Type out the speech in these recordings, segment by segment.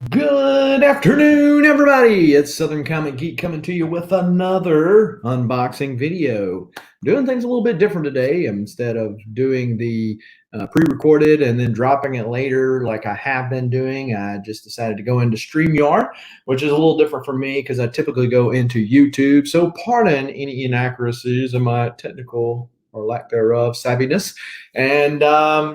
Good afternoon, everybody. It's Southern Comic Geek coming to you with another unboxing video. Doing things a little bit different today. Instead of doing the pre-recorded and then dropping it later like I have been doing, I just decided to go into StreamYard, which is a little different for me because I typically go into YouTube. So pardon any inaccuracies in my technical or lack thereof savviness, and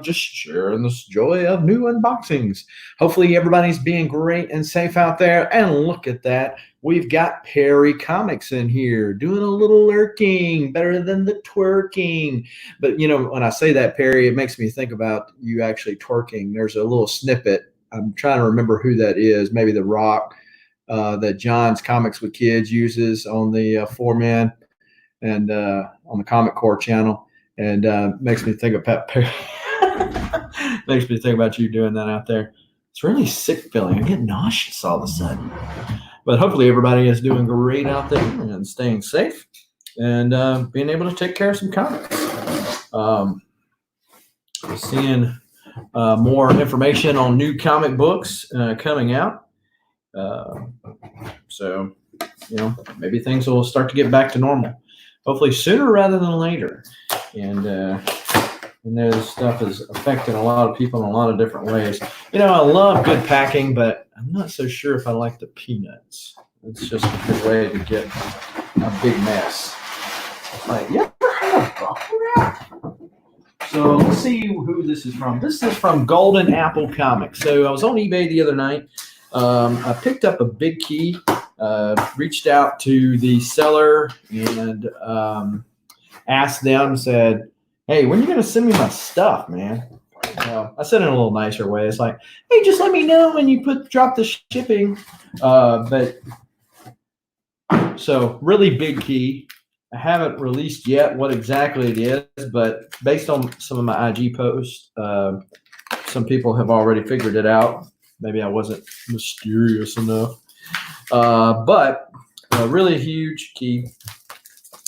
just sharing this joy of new unboxings. Hopefully everybody's being great and safe out there. And look at that. We've got Perry Comics in here doing a little lurking, better than the twerking. But, you know, when I say that, Perry, it makes me think about you actually twerking. There's a little snippet. I'm trying to remember who that is. Maybe The Rock that John's Comics with Kids uses on the Four Man and on the Comic Core channel. And makes me think of Pat Perry. Makes me think about you doing that out there. It's really sick feeling. I get nauseous all of a sudden. But hopefully everybody is doing great out there and staying safe and being able to take care of some comics. Seeing more information on new comic books coming out. So, you know, maybe things will start to get back to normal. Hopefully sooner rather than later. And this stuff is affecting a lot of people in a lot of different ways. You know, I love good packing, but I'm not so sure if I like the peanuts. It's just a good way to get a big mess. Like, you ever had a bubble wrap? So let's see who this is from. This is from Golden Apple Comics. So I was on eBay the other night. I picked up a big key, reached out to the seller and asked them, said, hey, when are you going to send me my stuff, man? I said it in a little nicer way. It's like, hey, just let me know when you drop the shipping. But so really big key. I haven't released yet what exactly it is, but based on some of my IG posts, some people have already figured it out. Maybe I wasn't mysterious enough. But a really huge key.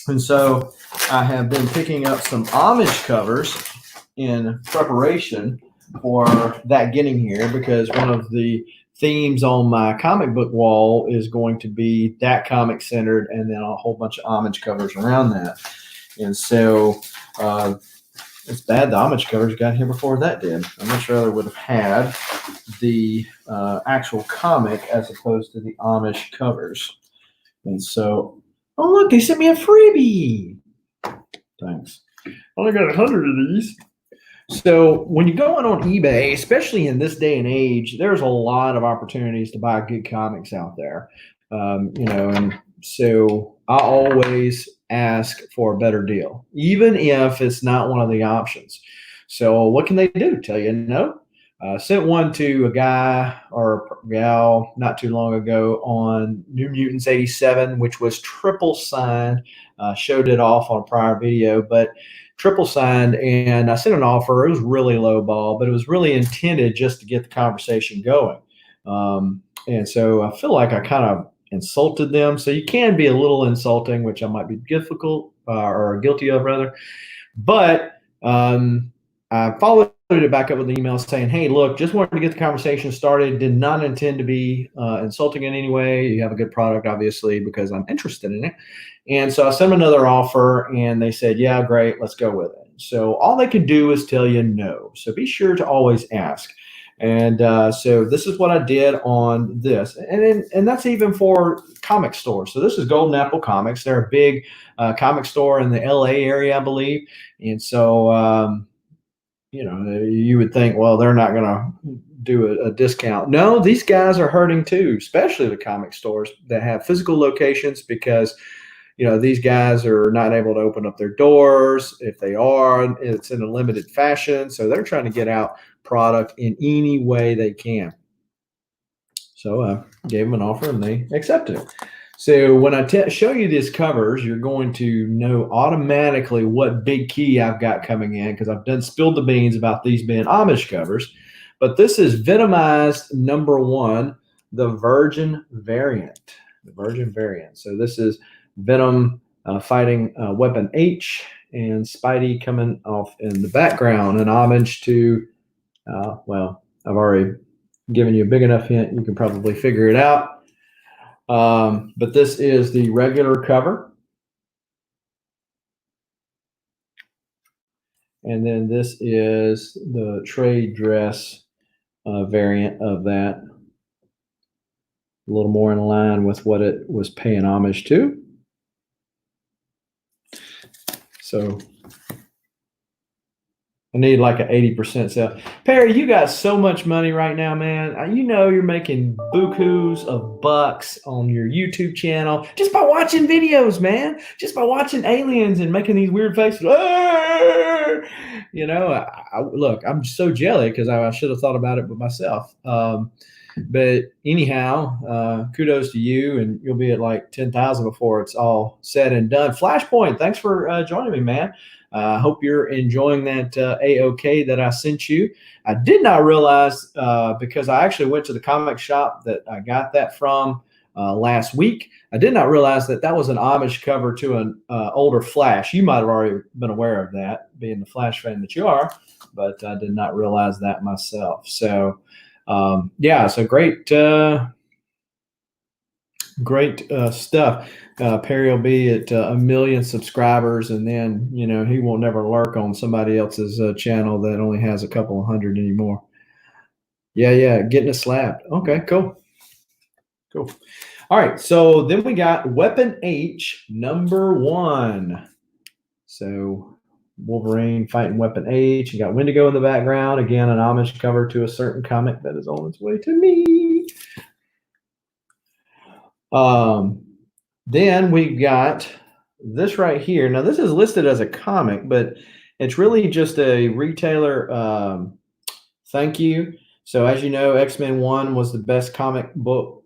And so I have been picking up some homage covers in preparation for that getting here, because one of the themes on my comic book wall is going to be that comic centered and then a whole bunch of homage covers around that. And so it's bad the homage covers got here before that did. I much rather would have had the actual comic as opposed to the Amish covers. And so, oh look, they sent me a freebie. Thanks. Only got 100 of these. So when you're going on eBay, especially in this day and age, there's a lot of opportunities to buy good comics out there. You know, and so I always ask for a better deal, even if it's not one of the options. So what can they do? Tell you no? Sent one to a guy or a gal not too long ago on New Mutants 87, which was triple signed. Showed it off on a prior video, but triple signed, and I sent an offer. It was really low ball, but it was really intended just to get the conversation going. And so I feel like I kind of insulted them. So you can be a little insulting, which I might be difficult or guilty of rather. But I followed it back up with an email saying, hey, look, just wanted to get the conversation started. Did not intend to be insulting in any way. You have a good product, obviously, because I'm interested in it. And so I sent them another offer, and they said, yeah, great, let's go with it. So all they could do is tell you no. So be sure to always ask. And so this is what I did on this. And that's even for comic stores. So this is Golden Apple Comics. They're a big comic store in the LA area, I believe. And so, you know, you would think, well, they're not going to do a discount. No, these guys are hurting too, especially the comic stores that have physical locations, because you know, these guys are not able to open up their doors. If they are, it's in a limited fashion. So they're trying to get out product in any way they can. So I gave them an offer and they accepted it. So when I show you these covers, you're going to know automatically what big key I've got coming in, because I've done spilled the beans about these being Amish covers. But this is Venomized #1, the Virgin variant. The Virgin variant. So this is Venom fighting Weapon H, and Spidey coming off in the background, an homage to, well, I've already giving you a big enough hint, you can probably figure it out. But this is the regular cover. And then this is the trade dress variant of that. A little more in line with what it was paying homage to. So I need like an 80% sale. Perry, you got so much money right now, man. You know you're making bukus of bucks on your YouTube channel just by watching videos, man. Just by watching aliens and making these weird faces. You know, look, I'm so jelly because I should have thought about it but myself. But anyhow, kudos to you, and you'll be at like 10,000 before it's all said and done. Flashpoint, thanks for joining me, man. I hope you're enjoying that AOK that I sent you. I did not realize because I actually went to the comic shop that I got that from last week. I did not realize that that was an homage cover to an older Flash. You might have already been aware of that, being the Flash fan that you are, but I did not realize that myself. So, yeah, so great stuff. Perry will be at 1 million subscribers, and then he won't never lurk on somebody else's channel that only has a couple of hundred anymore. Yeah, getting it slapped. Okay, cool. All right, so then we got Weapon H #1. So Wolverine fighting Weapon H. You got Wendigo in the background. Again, an homage cover to a certain comic that is on its way to me. Then we got this right here. Now, this is listed as a comic, but it's really just a retailer thank you. So, as you know, X-Men 1 was the best comic book,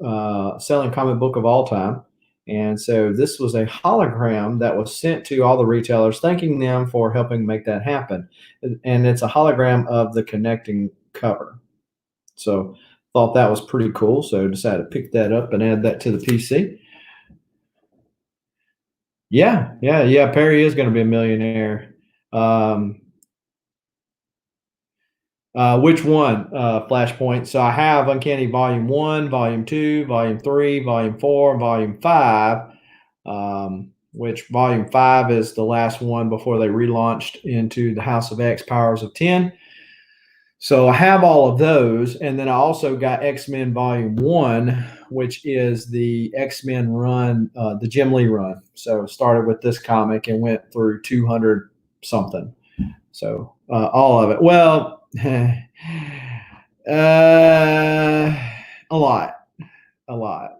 selling comic book of all time. And so this was a hologram that was sent to all the retailers, thanking them for helping make that happen. And it's a hologram of the connecting cover. So, thought that was pretty cool. So, decided to pick that up and add that to the PC. Yeah. Perry is going to be a millionaire. Which one? Flashpoint. So I have Uncanny Volume 1, Volume 2, Volume 3, Volume 4, Volume 5, which Volume 5 is the last one before they relaunched into the House of X Powers of 10. So I have all of those. And then I also got X-Men Volume 1, which is the X-Men run, the Jim Lee run. So started with this comic and went through 200 something. So all of it. Well, a lot. Well,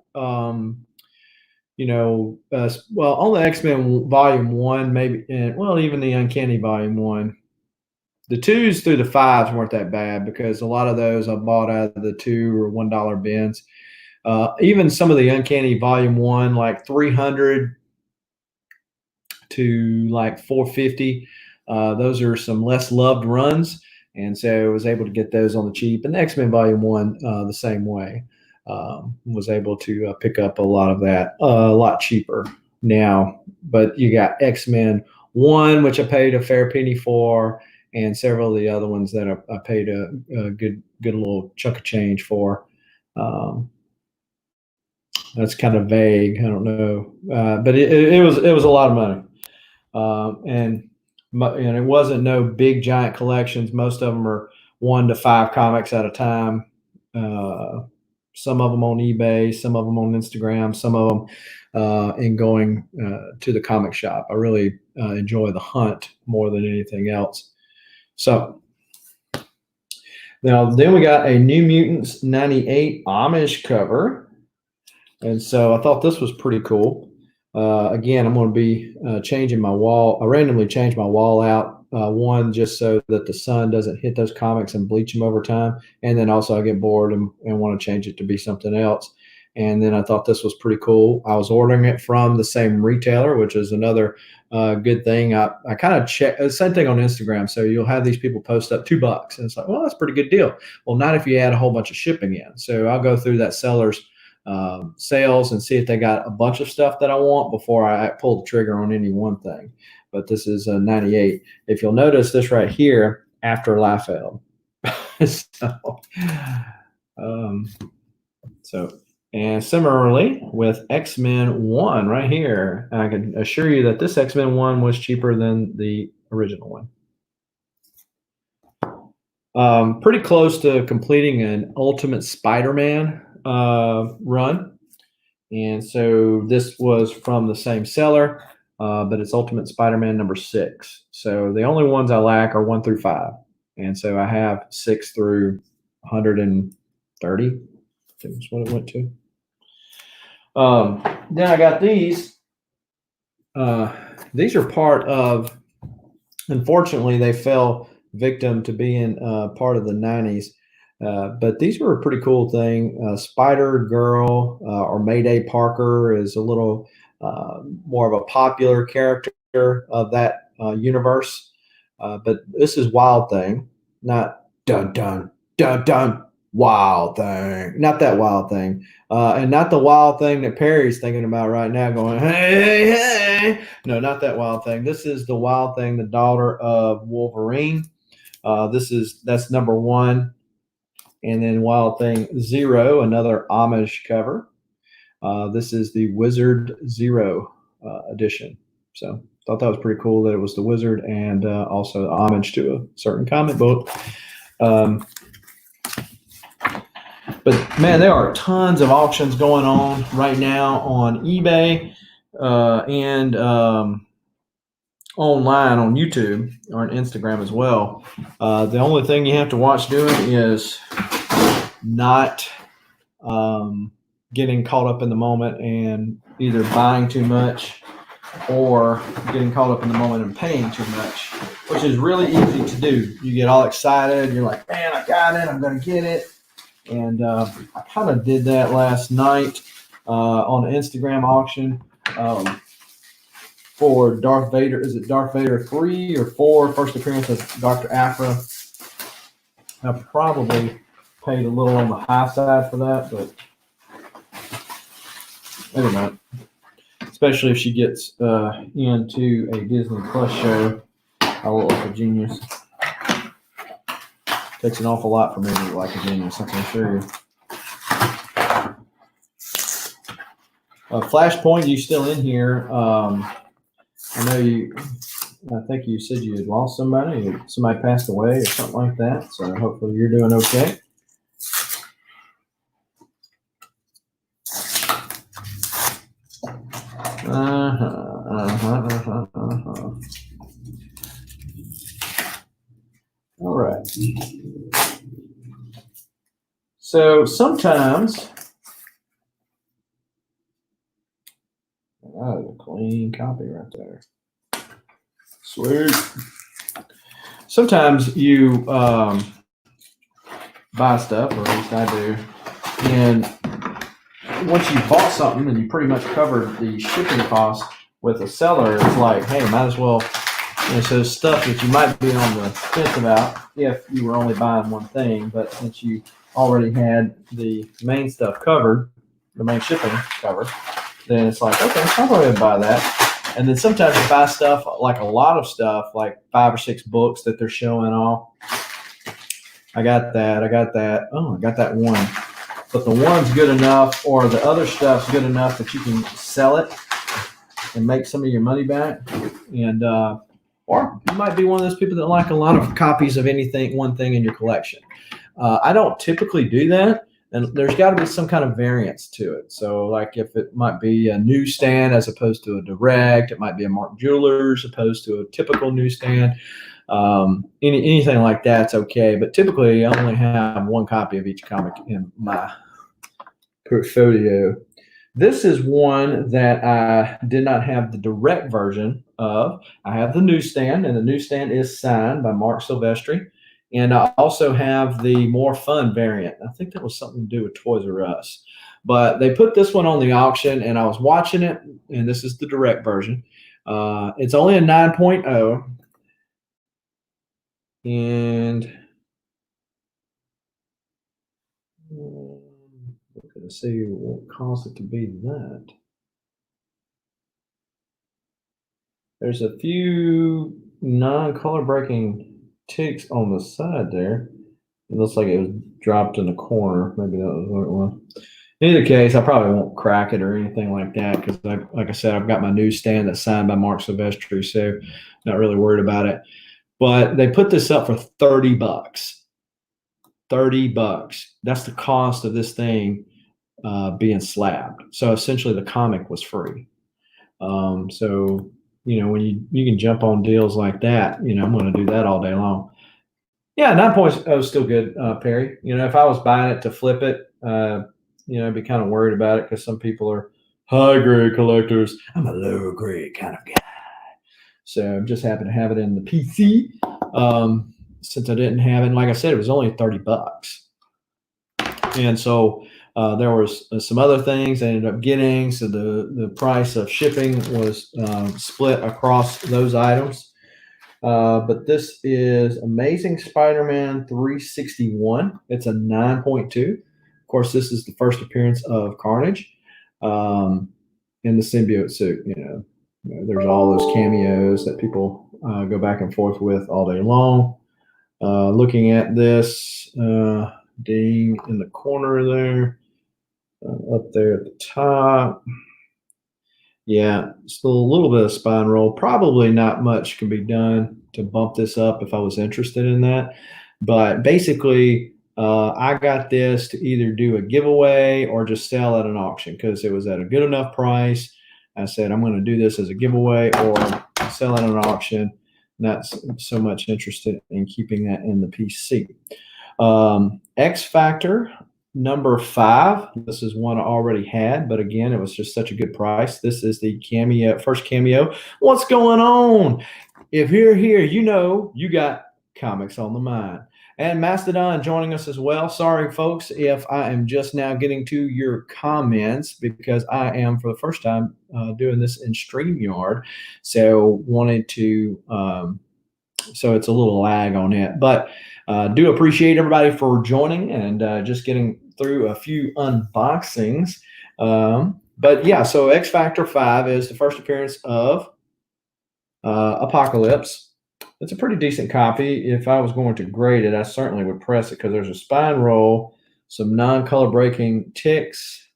on the X-Men Volume 1, maybe, even the Uncanny Volume 1. The 2s through the 5s weren't that bad because a lot of those I bought out of the $2 or $1 bins. Even some of the Uncanny Volume 1, like 300 to like 450. Those are some less loved runs. And so I was able to get those on the cheap. And the X-Men Volume 1, the same way. Was able to pick up a lot of that a lot cheaper now. But you got X-Men 1, which I paid a fair penny for, and several of the other ones that I paid a good little chunk of change for. That's kind of vague. I don't know, but it was a lot of money, and it wasn't no big giant collections. Most of them are 1 to 5 comics at a time. Some of them on eBay, some of them on Instagram, some of them in going to the comic shop. I really enjoy the hunt more than anything else. So now then we got a New Mutants 98 Amish cover. And so I thought this was pretty cool. Again, I'm going to be changing my wall. I randomly changed my wall out. One, just so that the sun doesn't hit those comics and bleach them over time. And then also I get bored and want to change it to be something else. And then I thought this was pretty cool. I was ordering it from the same retailer, which is another good thing. I kind of check the same thing on Instagram. So you'll have these people post up $2. And it's like, well, that's a pretty good deal. Well, not if you add a whole bunch of shipping in. So I'll go through that seller's sales and see if they got a bunch of stuff that I want before I pull the trigger on any one thing. But this is 98. If you'll notice this right here, After Liefeld. So, And similarly with X-Men 1 right here, I can assure you that this X-Men 1 was cheaper than the original one. Pretty close to completing an Ultimate Spider-Man run. And so this was from the same seller, but it's Ultimate Spider-Man number 6. So the only ones I lack are 1 through 5. And so I have 6 through 130. That's what it went to. Then I got these. These are part of, unfortunately, they fell victim to being part of the 90s. But these were a pretty cool thing. Spider Girl or Mayday Parker is a little more of a popular character of that universe. But this is Wild Thing, not dun dun dun dun Wild Thing, not that Wild Thing, and not the Wild Thing that Perry's thinking about right now, going hey hey hey. No, not that Wild Thing. This is the Wild Thing, the daughter of Wolverine. That's number 1. And then Wild Thing 0, another homage cover. This is the Wizard 0 edition. So thought that was pretty cool that it was the Wizard and also homage to a certain comic book. But man, there are tons of auctions going on right now on eBay and online on YouTube or on Instagram as well. The only thing you have to watch doing is not getting caught up in the moment and either buying too much or getting caught up in the moment and paying too much, which is really easy to do. You get all excited. You're like, man, I got it. I'm going to get it. And I kind of did that last night on an Instagram auction for Darth Vader. Is it Darth Vader 3 or 4? First appearance of Dr. Aphra. I probably paid a little on the high side for that, but maybe not. Especially if she gets into a Disney Plus show. I look like a genius. Takes an awful lot for me to look like a genius, I can assure you. Flashpoint, you still in here? I think you said you had lost somebody. Somebody passed away or something like that. So hopefully you're doing okay. All right. So sometimes, a clean copy right there. Sweet. Sometimes you buy stuff, or at least I do, and once you bought something and you pretty much covered the shipping cost with a seller, it's like, hey, might as well. So stuff that you might be on the fence about if you were only buying one thing, but since you already had the main stuff covered, the main shipping covered, then it's like, okay, I'll go ahead and buy that. And then sometimes you buy stuff, like a lot of stuff, like 5 or 6 books that they're showing off. I got that. Oh, I got that one. But the one's good enough, or the other stuff's good enough that you can sell it and make some of your money back. And or you might be one of those people that like a lot of copies of one thing in your collection. I don't typically do that, and there's got to be some kind of variance to it. So, like if it might be a newsstand as opposed to a direct, it might be a Mark Jewelers opposed to a typical newsstand. Anything like that's okay, but typically I only have one copy of each comic in my portfolio. This is one that I did not have the direct version of. I have the newsstand, and the newsstand is signed by Mark Silvestri. And I also have the more fun variant. I think that was something to do with Toys R Us. But they put this one on the auction, and I was watching it, and this is the direct version. It's only a 9.0. And we're going to see what caused it to be that. There's a few non-color breaking ticks on the side there. It looks like it was dropped in the corner. Maybe that was what it was. In either case, I probably won't crack it or anything like that because, like I said, I've got my newsstand that's signed by Mark Silvestri, so not really worried about it. But they put this up for $30. $30. That's the cost of this thing being slabbed. So essentially, the comic was free. So when you can jump on deals like that, I'm going to do that all day long. Yeah, 9.0 is still good, Perry. If I was buying it to flip it, I'd be kind of worried about it because some people are high grade collectors. I'm a low grade kind of guy. So I just happen to have it in the PC. Since I didn't have it, and like I said, it was only $30. And so there was some other things I ended up getting. So the price of shipping was split across those items. But this is Amazing Spider-Man 361. It's a 9.2. Of course, this is the first appearance of Carnage in the symbiote suit. There's all those cameos that people go back and forth with all day long. Looking at this, ding in the corner there, up there at the top. Yeah, still a little bit of spine roll. Probably not much can be done to bump this up if I was interested in that. But basically, I got this to either do a giveaway or just sell at an auction because it was at a good enough price. I said, I'm going to do this as a giveaway or sell at an auction. Not so much interested in keeping that in the PC. X Factor number 5. This is one I already had, but again, it was just such a good price. This is the first cameo. What's going on? If you're here, you got comics on the mind. And Mastodon joining us as well. Sorry, folks, if I am just now getting to your comments because I am, for the first time, doing this in StreamYard. So wanted to, so it's a little lag on it. But do appreciate everybody for joining and just getting through a few unboxings. But yeah, so X Factor 5 is the first appearance of Apocalypse. It's a pretty decent copy. If I was going to grade it, I certainly would press it because there's a spine roll, some non-color breaking ticks,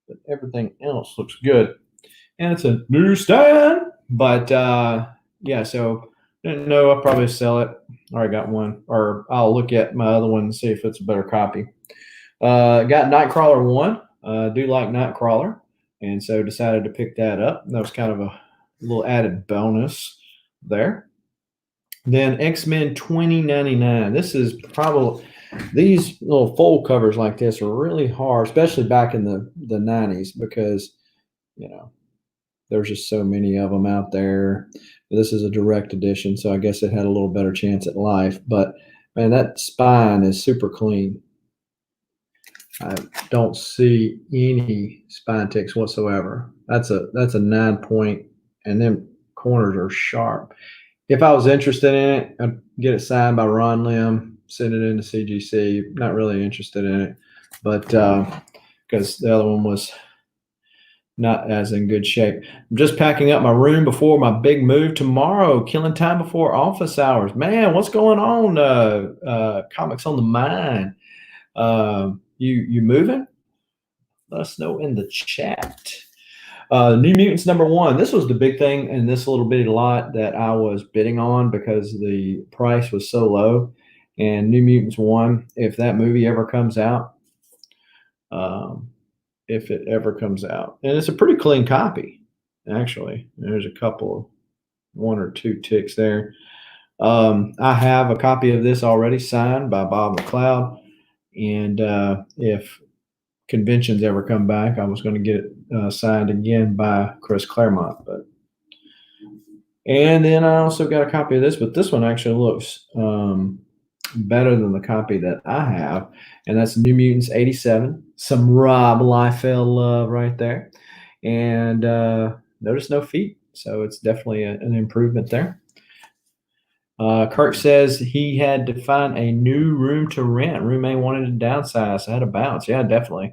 but everything else looks good. And it's a newsstand. But yeah, so didn't know I'll probably sell it. Already got one, or I'll look at my other one and see if it's a better copy. Got Nightcrawler 1. Do like Nightcrawler, and so decided to pick that up. That was kind of a little added bonus there. Then X-Men 2099. This is probably, these little fold covers like this are really hard, especially back in the 90s because, there's just so many of them out there. This is a direct edition, so I guess it had a little better chance at life. But, man, that spine is super clean. I don't see any spine ticks whatsoever. That's a 9 point, and then corners are sharp. If I was interested in it, I'd get it signed by Ron Lim, send it into CGC. Not really interested in it, but because the other one was not as in good shape. I'm just packing up my room before my big move tomorrow, killing time before office hours. Man, what's going on? Comics on the Mind. You moving? Let us know in the chat. New Mutants number 1. This was the big thing in this little bitty lot that I was bidding on because the price was so low. And New Mutants 1, if that movie ever comes out, if it ever comes out, and it's a pretty clean copy, actually. There's a couple, 1 or 2 ticks there. I have a copy of this already signed by Bob McLeod, and if conventions ever come back, I was going to get it signed again by Chris Claremont. And then I also got a copy of this, but this one actually looks better than the copy that I have, and that's New Mutants 87. Some Rob Liefeld love right there. And notice no feet, so it's definitely an improvement there. Kirk says he had to find a new room to rent. Roommate wanted to downsize. I had to bounce. Yeah, definitely.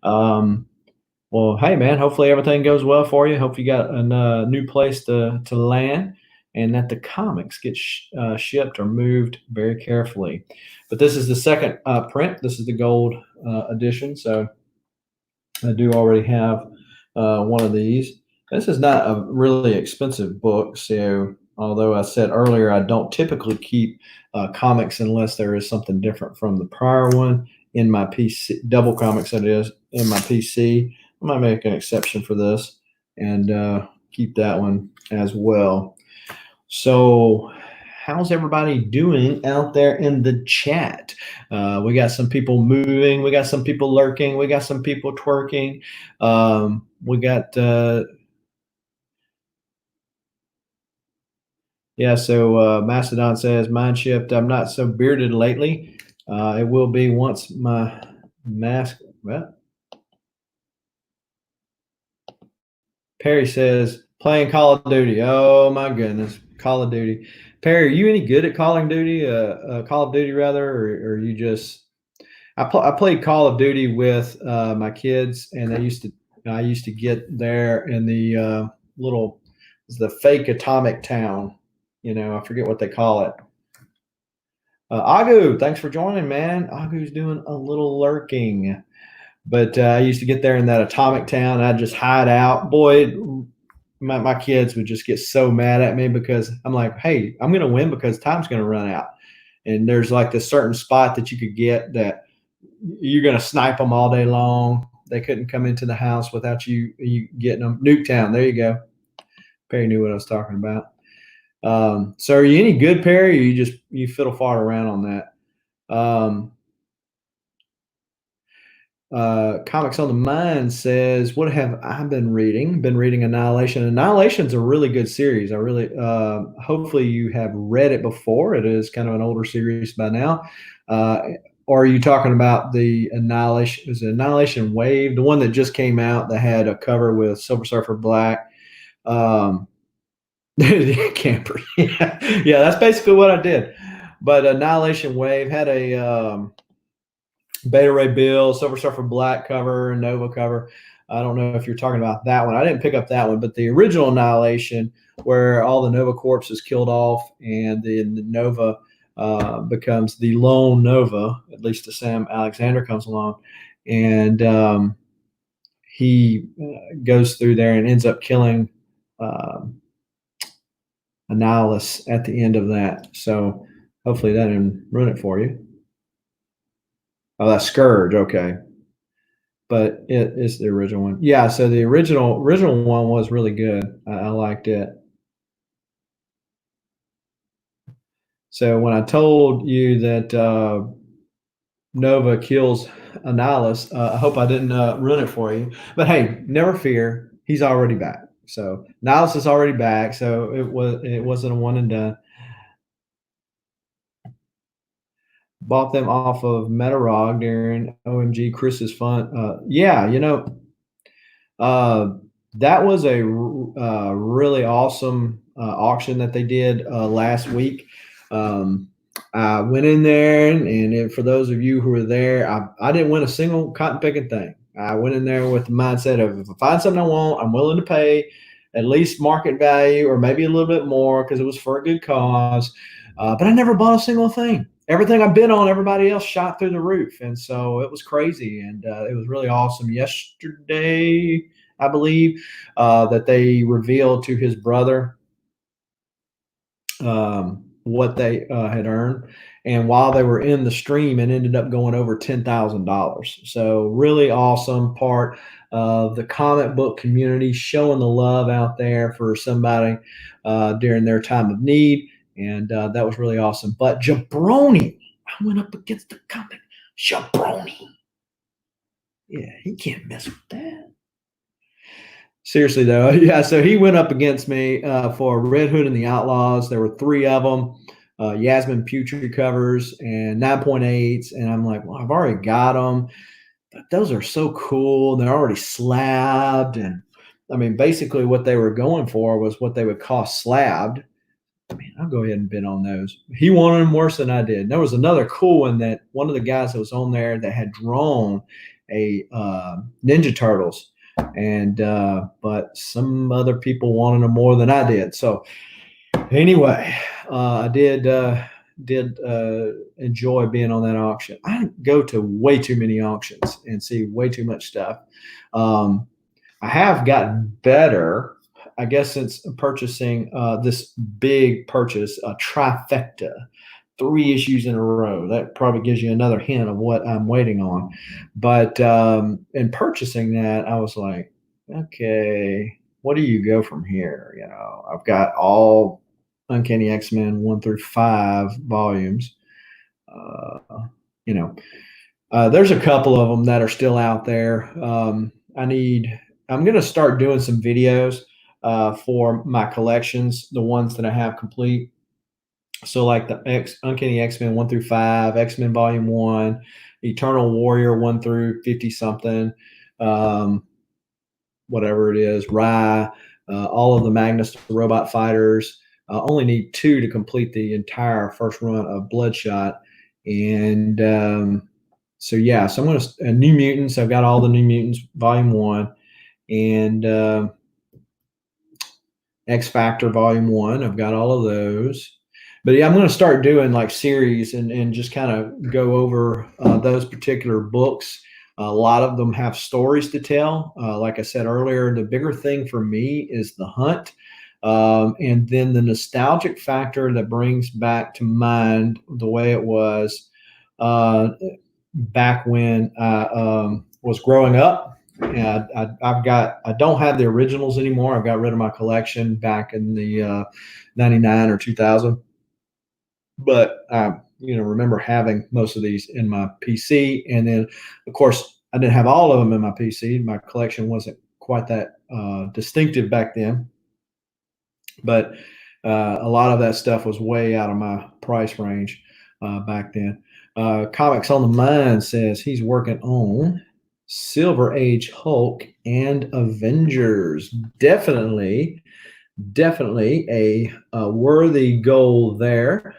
Well, hey, man, hopefully everything goes well for you. Hope you got a new place to land. and that the comics get shipped or moved very carefully. But this is the second print. This is the gold edition, so I do already have one of these. This is not a really expensive book, so although I said earlier I don't typically keep comics unless there is something different from the prior one in my PC, double comics that is, in my PC. I might make an exception for this and keep that one as well. So, how's everybody doing out there in the chat? We got some people moving, we got some people lurking, we got some people twerking. We got, yeah, so Mastodon says, Mind Shift, I'm not so bearded lately. It will be once my mask, well, Perry says, playing Call of Duty. Oh my goodness, Call of Duty. Perry, are you any good at Call of Duty? Call of Duty rather, or you just? I played Call of Duty with my kids, and I used to get there in the little, the fake atomic town. You know, I forget what they call it. Agu, thanks for joining, man. Agu's doing a little lurking. But I used to get there in that atomic town. And I'd just hide out. Boy, my kids would just get so mad at me because I'm like, hey, I'm going to win because time's going to run out. And there's like this certain spot that you could get that you're going to snipe them all day long. They couldn't come into the house without you getting them. Nuketown, there you go. Perry knew what I was talking about. So are you any good, Perry, or you fiddle fart around on that? Comics on the Mind says, what have I been reading? Been reading Annihilation. Annihilation's a really good series. I really, hopefully you have read it before. It is kind of an older series by now. Or are you talking about the Annihilation? Is it Annihilation Wave? The one that just came out that had a cover with Silver Surfer Black. Camper. Yeah, that's basically what I did. But Annihilation Wave had a Beta Ray Bill, Silver Surfer Black cover, Nova cover. I don't know if you're talking about that one. I didn't pick up that one, but the original Annihilation, where all the Nova Corps is killed off and the Nova becomes the lone Nova, at least to Sam Alexander comes along, and he goes through there and ends up killing Annihilus at the end of that. So hopefully that didn't ruin it for you. Oh, that's Scourge. Okay. But it is the original one. Yeah. So the original one was really good. I liked it. So when I told you that Nova kills Annihilus, I hope I didn't ruin it for you. But hey, never fear. He's already back. So Annihilus is already back. So it wasn't a one and done. Bought them off of Metarog during OMG Chris's fun. Yeah, that was a really awesome auction that they did last week. I went in there, and for those of you who were there, I didn't win a single cotton picking thing. I went in there with the mindset of if I find something I want, I'm willing to pay at least market value or maybe a little bit more because it was for a good cause. But I never bought a single thing. Everything I bid on, everybody else shot through the roof. And so it was crazy. And it was really awesome. Yesterday, I believe, that they revealed to his brother what they had earned. And while they were in the stream, it ended up going over $10,000. So really awesome part of the comic book community showing the love out there for somebody during their time of need. And that was really awesome. But Jabroni, I went up against the comic. Jabroni. Yeah, he can't mess with that. Seriously, though. Yeah, so he went up against me for Red Hood and the Outlaws. There were 3 of them, Yasmin Putri covers and 9.8s. And I'm like, well, I've already got them. But those are so cool. They're already slabbed. And, I mean, basically what they were going for was what they would cost slabbed. I mean, I'll go ahead and bid on those. He wanted them worse than I did. There was another cool one that one of the guys that was on there that had drawn a Ninja Turtles, and but some other people wanted them more than I did. So Anyway, I did enjoy being on that auction. I go to way too many auctions and see way too much stuff. Um, I have gotten better, I guess, since purchasing this big purchase, a trifecta, 3 issues in a row. That probably gives you another hint of what I'm waiting on. But in purchasing that, I was like, okay, what do you go from here? You know, I've got all Uncanny X-Men 1 through 5 volumes. Uh, you know, there's a couple of them that are still out there. I'm going to start doing some videos for my collections, the ones that I have complete. So like the Uncanny X-Men 1 through 5, X-Men Volume 1, Eternal Warrior 1 through 50 something, whatever it is, Rye, all of the Magnus Robot Fighters. Only need 2 to complete the entire first run of Bloodshot. And so yeah, so I'm going to New Mutants. I've got all the New Mutants Volume 1 and X Factor Volume 1. I've got all of those. But yeah, I'm going to start doing like series and just kind of go over those particular books. A lot of them have stories to tell. Like I said earlier, the bigger thing for me is the hunt. And then the nostalgic factor that brings back to mind the way it was back when I was growing up. And I don't have the originals anymore. I've got rid of my collection back in the 99 or 2000. But I, remember having most of these in my PC. And then, of course, I didn't have all of them in my PC. My collection wasn't quite that distinctive back then. But a lot of that stuff was way out of my price range back then. Comics on the Mind says he's working on Silver Age Hulk and Avengers. Definitely a worthy goal there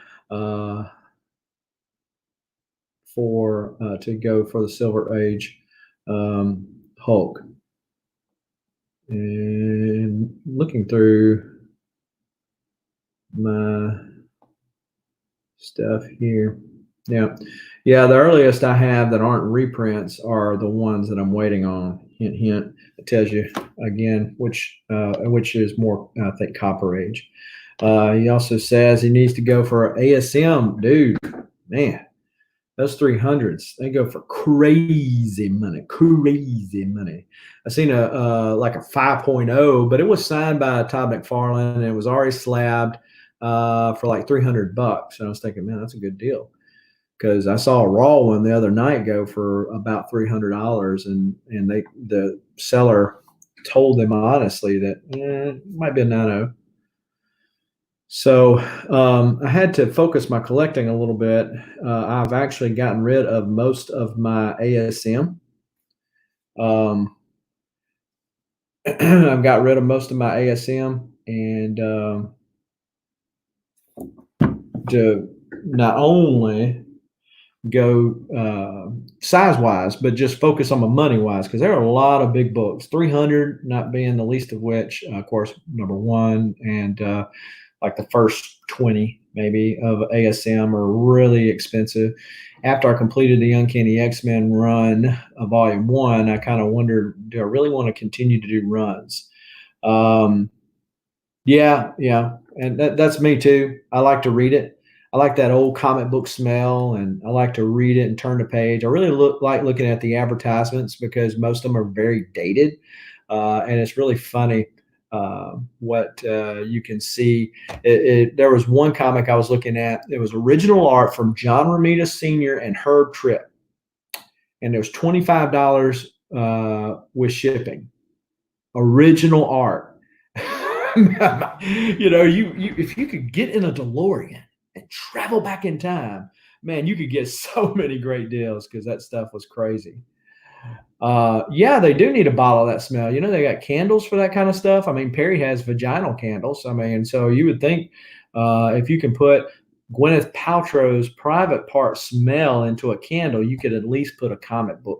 for to go for the Silver Age Hulk. And looking through my stuff here. Yeah, the earliest I have that aren't reprints are the ones that I'm waiting on. Hint, hint. It tells you again which is more, I think, Copper Age. He also says he needs to go for ASM. Dude, man, those 300s, they go for crazy money. I seen a like a 5.0, but it was signed by Todd McFarlane and it was already slabbed for like $300. And I was thinking, man, that's a good deal. Because I saw a raw one the other night go for about $300, and the seller told them honestly that it might be a 9.0. So I had to focus my collecting a little bit. I've actually gotten rid of most of my ASM. I've got rid of most of my ASM, and to not only go size wise, but just focus on my money wise, because there are a lot of big books, 300 not being the least of which, of course, number 1 and like the first 20 maybe of ASM are really expensive. After I completed the Uncanny X-Men run of Volume 1, I kind of wondered, do I really want to continue to do runs? Yeah, and that's me too. I like to read it. I like that old comic book smell, and I like to read it and turn the page. I really like looking at the advertisements because most of them are very dated, and it's really funny what you can see. There was one comic I was looking at. It was original art from John Romita Sr. and Herb Tripp, and it was $25 with shipping. Original art. You if you could get in a DeLorean and travel back in time, man, you could get so many great deals because that stuff was crazy. Yeah, they do need a bottle of that smell. They got candles for that kind of stuff. I mean, Perry has vaginal candles. I mean, so you would think if you can put Gwyneth Paltrow's private part smell into a candle, you could at least put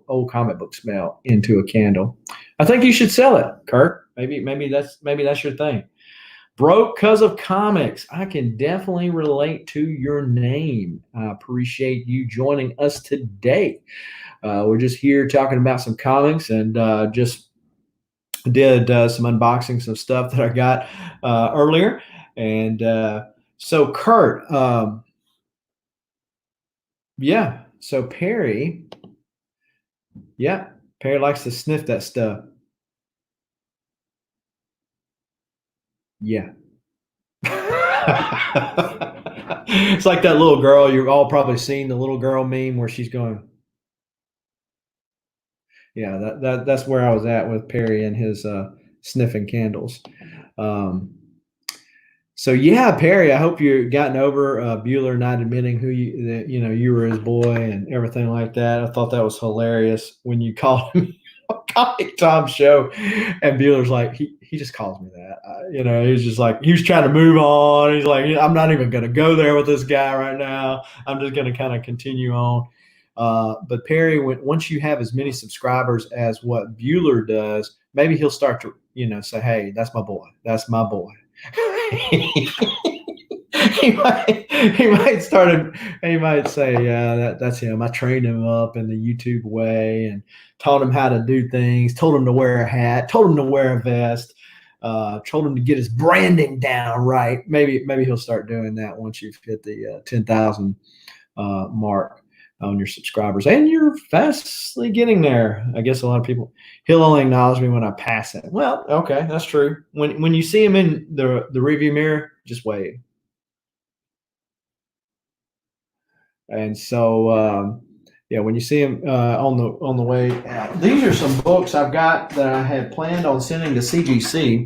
old comic book smell into a candle. I think you should sell it, Kirk. Maybe that's your thing. Broke because of comics. I can definitely relate to your name. I appreciate you joining us today. We're just here talking about some comics and just did some unboxings of stuff that I got earlier. And so, Kurt, yeah. So Perry, yeah, Perry likes to sniff that stuff. Yeah. It's like that little girl. You've all probably seen the little girl meme where she's going. Yeah, that's where I was at with Perry and his sniffing candles. Um, so yeah, Perry, I hope you've gotten over Bueller not admitting who that you were his boy and everything like that. I thought that was hilarious when you called him Comic Tom show, and Bueller's like he just calls me that. He's just like he was trying to move on. He's like I'm not even going to go there with this guy right now. I'm just going to kind of continue on. But Perry, once you have as many subscribers as what Bueller does, maybe he'll start to say, hey, that's my boy. That's my boy. he might start he might say, yeah, that's him. I trained him up in the YouTube way and taught him how to do things, told him to wear a hat, told him to wear a vest, told him to get his branding down right. Maybe he'll start doing that once you've hit the 10,000 mark on your subscribers, and you're fastly getting there. I guess a lot of people, he'll only acknowledge me when I pass it. Well, okay, that's true. When you see him in the review mirror, just wave. And so, yeah, when you see him on the way out, these are some books I've got that I had planned on sending to CGC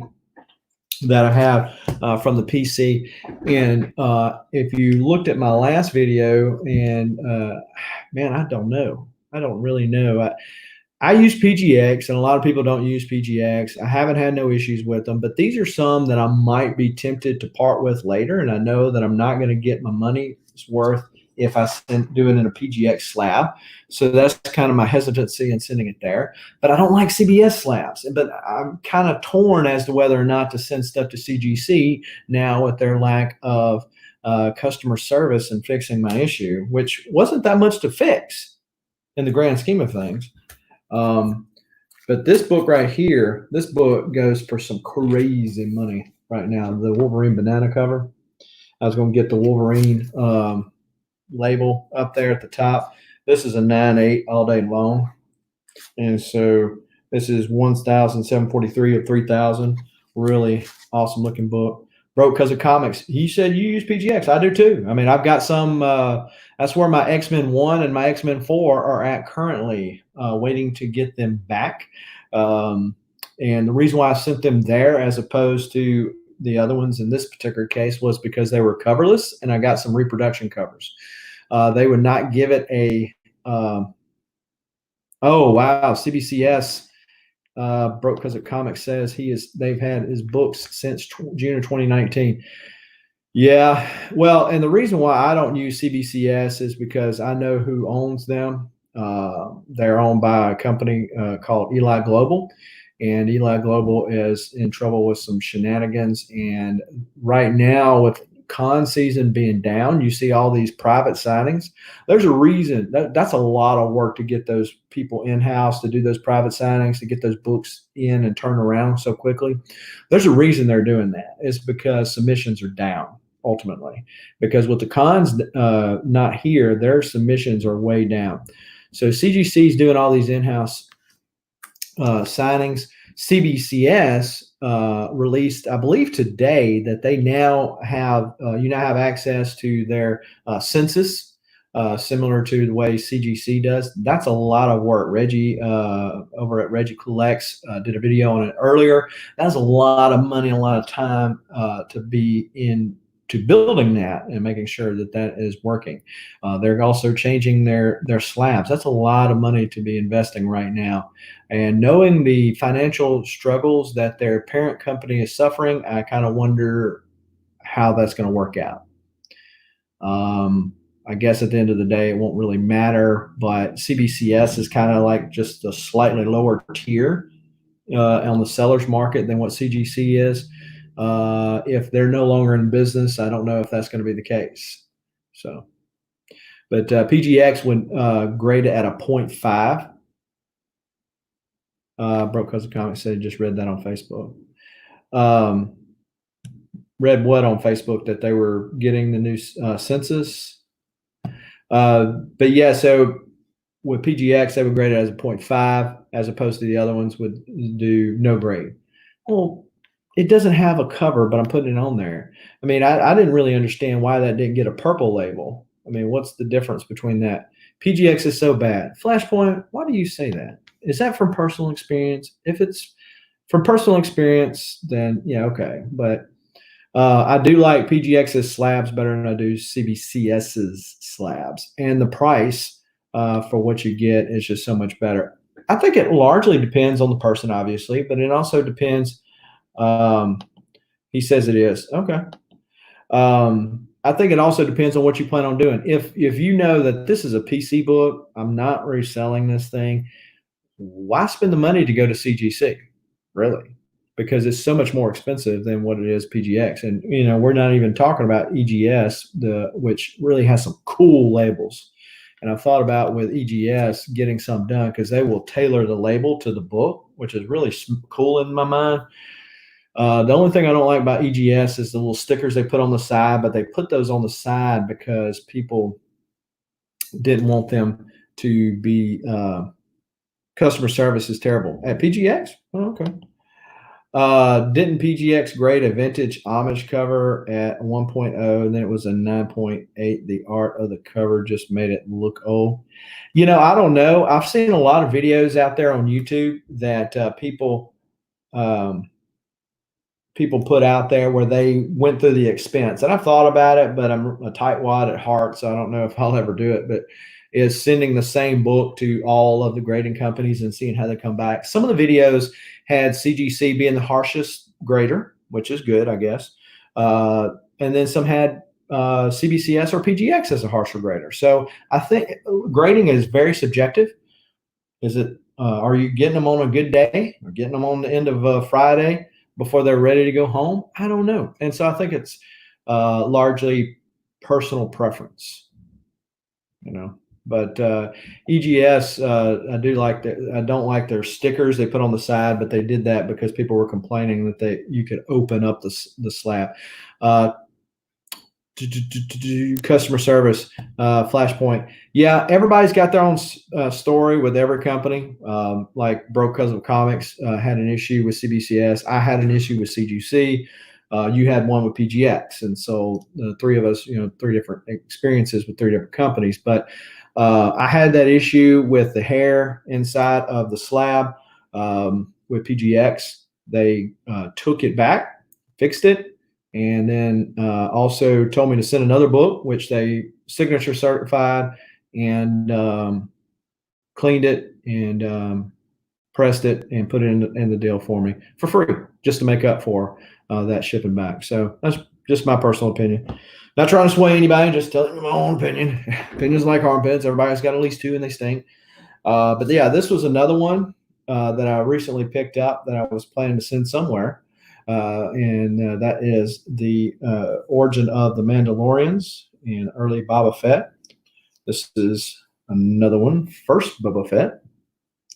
that I have from the PC. And if you looked at my last video, and man, I don't know. I don't really know. I use PGX, and a lot of people don't use PGX. I haven't had no issues with them, but these are some that I might be tempted to part with later, and I know that I'm not going to get my money's worth if I do it in a PGX slab. So that's kind of my hesitancy in sending it there. But I don't like CBS slabs. But I'm kind of torn as to whether or not to send stuff to CGC now with their lack of customer service and fixing my issue, which wasn't that much to fix in the grand scheme of things. But this book right here, this book goes for some crazy money right now. The Wolverine banana cover. I was going to get the Wolverine label up there at the top. This is a 9.8 all day long. And so this is 1,743 of 3,000. Really awesome looking book. Broke because of comics. He said you use PGX. I do too. I mean, I've got some. That's where my X-Men 1 and my X-Men 4 are at currently, waiting to get them back. And the reason why I sent them there as opposed to the other ones in this particular case was because they were coverless, and I got some reproduction covers. They would not give it a. Oh wow, CBCS. Broke because of comics says they've had his books since June of 2019. Yeah, well, and the reason why I don't use CBCS is because I know who owns them. They're owned by a company called Eli Global, and Eli Global is in trouble with some shenanigans. And right now, with con season being down, you see all these private signings. There's a reason. That's a lot of work to get those people in-house to do those private signings, to get those books in and turn around so quickly. There's a reason they're doing that. It's because submissions are down ultimately. Because with the cons not here, their submissions are way down. So CGC is doing all these in-house signings. CBCS released, I believe today, that they now have you now have access to their census, similar to the way CGC does. That's a lot of work. Reggie over at Reggie Collects did a video on it earlier. That's a lot of money, a lot of time to be into building that and making sure that that is working. They're also changing their slabs. That's a lot of money to be investing right now. And knowing the financial struggles that their parent company is suffering, I kind of wonder how that's going to work out. I guess at the end of the day, it won't really matter, but CBCS is kind of like just a slightly lower tier on the seller's market than what CGC is. If they're no longer in business, I don't know if that's going to be the case. So, but PGX would grade it at a 0.5. Broke Cousin Comics said he just read that on Facebook. Read what on Facebook? That they were getting the new census. But yeah, so with PGX, they would grade it as a 0.5, as opposed to the other ones would do no grade. Well, it doesn't have a cover, but I'm putting it on there. I mean, I didn't really understand why that didn't get a purple label. I mean, what's the difference between that? PGX is so bad. Flashpoint, why do you say that? Is that from personal experience? If it's from personal experience, then yeah, okay. But I do like PGX's slabs better than I do CBCS's slabs. And the price for what you get is just so much better. I think it largely depends on the person, obviously, but it also depends. He says it is. Okay. I think it also depends on what you plan on doing. If you know that this is a PC book, I'm not reselling this thing, why spend the money to go to CGC? Really? Because it's so much more expensive than what it is PGX. And, you know, we're not even talking about EGS, which really has some cool labels. And I've thought about with EGS getting some done because they will tailor the label to the book, which is really cool in my mind. The only thing I don't like about EGS is the little stickers they put on the side, but they put those on the side because people didn't want them to be customer service is terrible. At PGX? Oh, okay. Didn't PGX grade a vintage homage cover at 1.0, and then it was a 9.8. The art of the cover just made it look old. You know, I don't know. I've seen a lot of videos out there on YouTube that people put out there where they went through the expense. And I've thought about it, but I'm a tightwad at heart, so I don't know if I'll ever do it. But is sending the same book to all of the grading companies and seeing how they come back. Some of the videos had CGC being the harshest grader, which is good, I guess. And then some had CBCS or PGX as a harsher grader. So I think grading is very subjective. Is it, are you getting them on a good day or getting them on the end of Friday before they're ready to go home? I don't know. And so I think it's largely personal preference, you know. But EGS, I do like that. I don't like their stickers they put on the side, but they did that because people were complaining that you could open up the slab. Customer service, Flashpoint. Yeah, everybody's got their own story with every company. Like Broke Cousin Comics had an issue with CBCS. I had an issue with CGC. You had one with PGX. And so the three of us, you know, three different experiences with three different companies. But I had that issue with the hair inside of the slab with PGX. They took it back, fixed it, and then also told me to send another book, which they signature certified and cleaned it and pressed it and put it in the deal for me for free, just to make up for that shipping back. So that's just my personal opinion. Not trying to sway anybody, just telling you my own opinion. Opinions like armpits. Everybody's got at least two and they stink. But yeah, this was another one that I recently picked up that I was planning to send somewhere. And that is the origin of the Mandalorians and early Boba Fett. This is another one, first Boba Fett.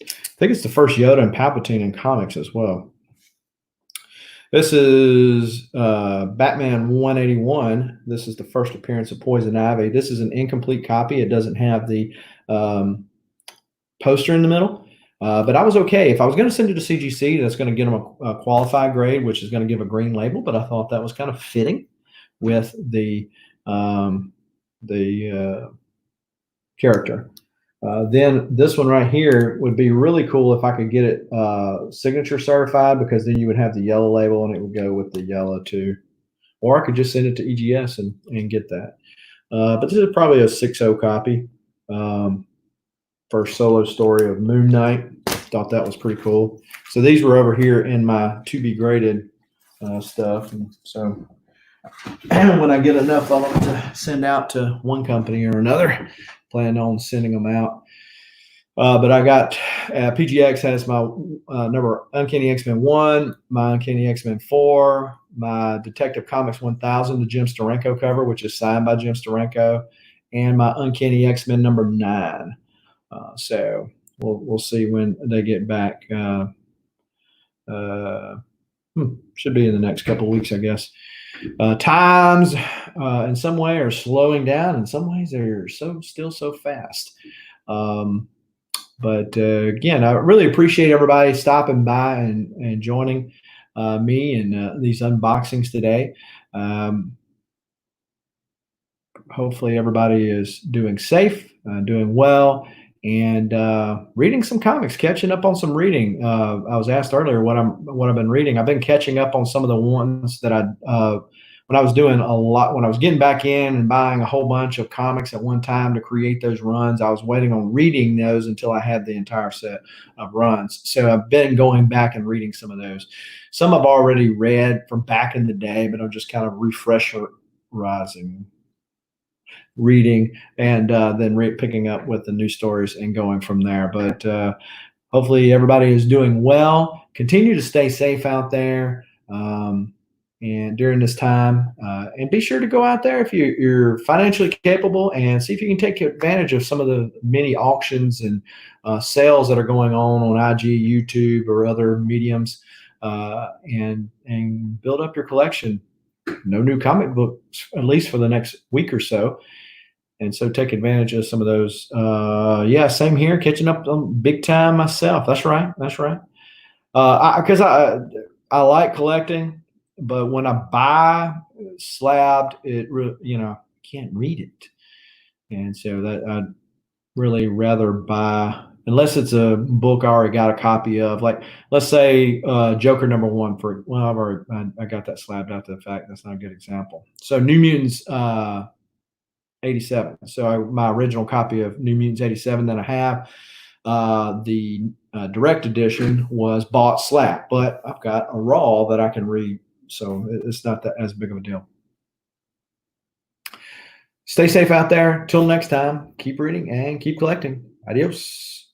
I think it's the first Yoda and Palpatine in comics as well. This is Batman 181. This is the first appearance of Poison Ivy. This is an incomplete copy. It doesn't have the poster in the middle. But I was okay. If I was going to send it to CGC, that's going to get them a qualified grade, which is going to give a green label. But I thought that was kind of fitting with the character. Then this one right here would be really cool if I could get it signature certified, because then you would have the yellow label and it would go with the yellow too. Or I could just send it to EGS and get that. But this is probably a 6.0 copy. First solo story of Moon Knight. Thought that was pretty cool. So these were over here in my to be graded stuff. And so when I get enough of them to send out to one company or another, plan on sending them out. But I got PGX has my number Uncanny X-Men 1, my Uncanny X-Men 4, my Detective Comics 1000, the Jim Steranko cover, which is signed by Jim Steranko, and my Uncanny X-Men number 9. So we'll see when they get back. Should be in the next couple of weeks, I guess. Times in some way are slowing down. In some ways, they're still so fast. But again, I really appreciate everybody stopping by and joining me in these unboxings today. Hopefully, everybody is doing safe, doing well, and reading some comics, catching up on some reading. I was asked earlier what I've been reading. I've been catching up on some of the ones that when I was doing a lot, when I was getting back in and buying a whole bunch of comics at one time to create those runs. I was waiting on reading those until I had the entire set of runs. So I've been going back and reading some of those. Some I've already read from back in the day, but I'm just kind of refresherizing reading and then picking up with the new stories and going from there. But hopefully everybody is doing well. Continue to stay safe out there and during this time. And be sure to go out there if you're financially capable and see if you can take advantage of some of the mini auctions and sales that are going on IG, YouTube, or other mediums, and build up your collection. No new comic books, at least for the next week or so. And so take advantage of some of those. Yeah, same here, catching up big time myself. That's right. Because I like collecting, but when I buy slabbed, can't read it. And so that I'd really rather buy, unless it's a book I already got a copy of. Like, let's say Joker #1 I got that slabbed out to the fact. That's not a good example. So New Mutants 87. So my original copy of New Mutants 87 that I have, the direct edition was bought slab, but I've got a raw that I can read, so it's not that as big of a deal. Stay safe out there. Till next time, keep reading and keep collecting. Adios.